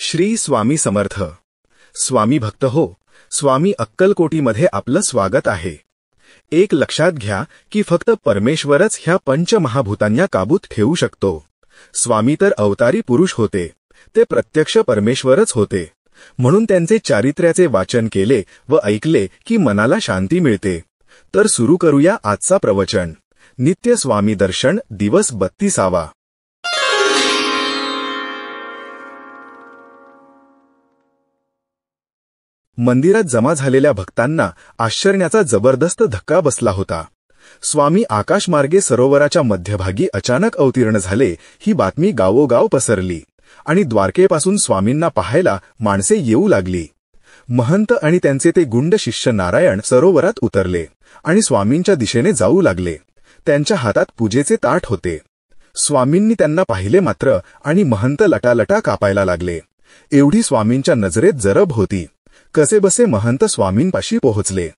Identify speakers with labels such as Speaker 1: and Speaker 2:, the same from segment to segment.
Speaker 1: श्री स्वामी समर्थ. स्वामी भक्त हो, स्वामी अक्कलकोटीमध्ये आपलं स्वागत आहे. एक लक्षात घ्या की फक्त परमेश्वरच ह्या पंचमहाभूतांना काबूत ठेवू शकतो. स्वामी तर अवतारी पुरुष होते, ते प्रत्यक्ष परमेश्वरच होते. म्हणून त्यांचे चारित्र्याचे वाचन केले व ऐकले की मनाला शांती मिळते. तर सुरू करूया आजचा प्रवचन. नित्य स्वामी दर्शन दिवस 32वा. मंदिरात जमा झालेल्या भक्तांना आश्चर्याचा जबरदस्त धक्का बसला होता. स्वामी आकाशमार्गे सरोवराच्या मध्यभागी अचानक अवतीर्ण झाले ही बातमी गावोगाव पसरली आणि द्वारकेपासून स्वामींना पाहायला माणसे येऊ लागली. महंत आणि त्यांचे ते गुंड शिष्य नारायण सरोवरात उतरले आणि स्वामींच्या दिशेने जाऊ लागले. त्यांच्या हातात पूजेचे ताट होते. स्वामींनी त्यांना पाहिले मात्र आणि महंत लटालटा कापायला लागले. एवढी स्वामींच्या नजरेत जरब होती. कसेबसे महंत स्वामींपाशी पोहोचले.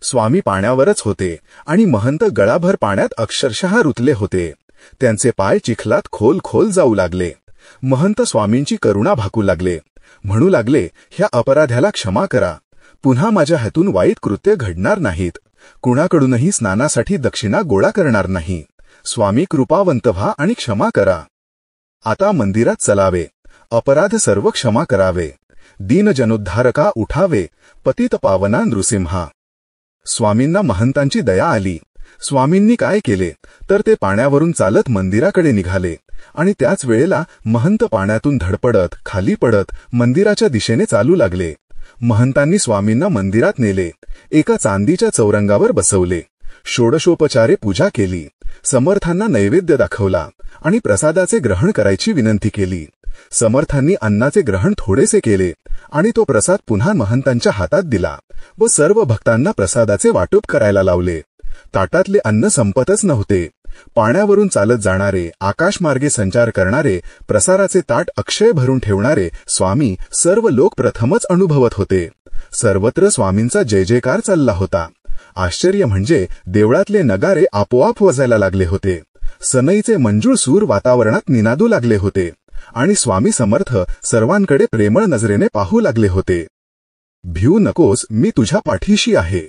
Speaker 1: स्वामी पाण्यावरच होते आणि महंत गळाभर पाण्यात अक्षरशः रुतले होते. त्यांचे पाय चिखलात खोल खोल जाऊ लागले. महंत स्वामींची करुणा भाकू लागले. म्हणू लागले, ह्या अपराध्याला क्षमा करा. पुन्हा माझ्या हातून वाईट कृत्य घडणार नाहीत. कुणाकडूनही स्नानासाठी दक्षिणा गोळा करणार नाही. स्वामी कृपावंत व्हा आणि क्षमा करा. आता मंदिरात चलावे. अपराध सर्व क्षमा करावे. दीनजनोद्धारका उठावे. पतित पावना नृसिंहा. स्वामींना महंतांची दया आली. स्वामींनी काय केले तर ते पाण्यावरून चालत मंदिराकडे निघाले आणि त्याच वेळेला महंत पाण्यातून धडपडत खाली पडत मंदिराच्या दिशेने चालू लागले. महंतांनी स्वामींना मंदिरात नेले. एका चांदीच्या चौरंगावर बसवले. षोडशोपचारे पूजा केली. समर्थांना नैवेद्य दाखवला आणि प्रसादाचे ग्रहण करायची विनंती केली. समर्थांनी अन्नाचे ग्रहण थोडेसे केले आणि तो प्रसाद पुन्हा महंतांच्या हातात दिला व सर्व भक्तांना प्रसादाचे वाटप करायला लावले. ताटातले अन्न संपतच नव्हते. पाण्यावरून चालत जाणारे, आकाशमार्गे संचार करणारे, प्रसादाचे ताट अक्षय भरून ठेवणारे स्वामी सर्व लोक प्रथमच अनुभवत होते. सर्वत्र स्वामींचा जय जयकार चालला होता. आश्चर्य म्हणजे देवळातले नगारे आपोआप वाजायला लागले होते. सनईचे मंजूळ सूर वातावरणात निनादू लागले होते आणि स्वामी समर्थ सर्वांकडे प्रेमळ नजरेने पाहू लागले होते. भिऊ नकोस, मी तुझ्या पाठीशी आहे.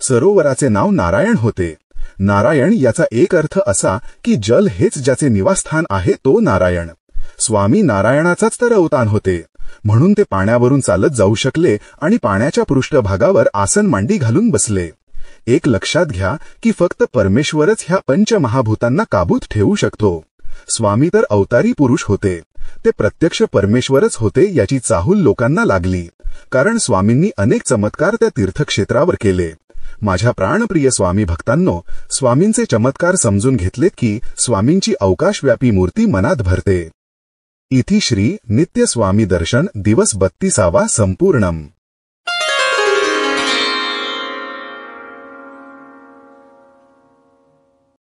Speaker 1: सरोवराचे नाव नारायण होते. नारायण याचा एक अर्थ असा की जल हेच ज्याचे निवासस्थान आहे तो नारायण. स्वामी नारायणाचाच तर अवतार होते. म्हणून ते पाण्यावरून चालत जाऊ शकले आणि पाण्याच्या पृष्ठभागावर आसन मांडी घालून बसले. एक लक्षात घ्या की फक्त परमेश्वरच ह्या पंचमहाभूतांना काबूत ठेवू शकतो. स्वामी तर अवतारी पुरुष होते. ते प्रत्यक्ष परमेश्वरच होते याची चाहूल लोकांना लागली. कारण स्वामींनी अनेक चमत्कार त्या तीर्थक्षेत्रावर केले. माझ्या प्राणप्रिय स्वामी भक्तांनो, स्वामींचे चमत्कार समजून घेतलेत की स्वामींची अवकाशव्यापी मूर्ती मनात भरते. इति श्री नित्य स्वामी दर्शन दिवस 32वा संपूर्णम.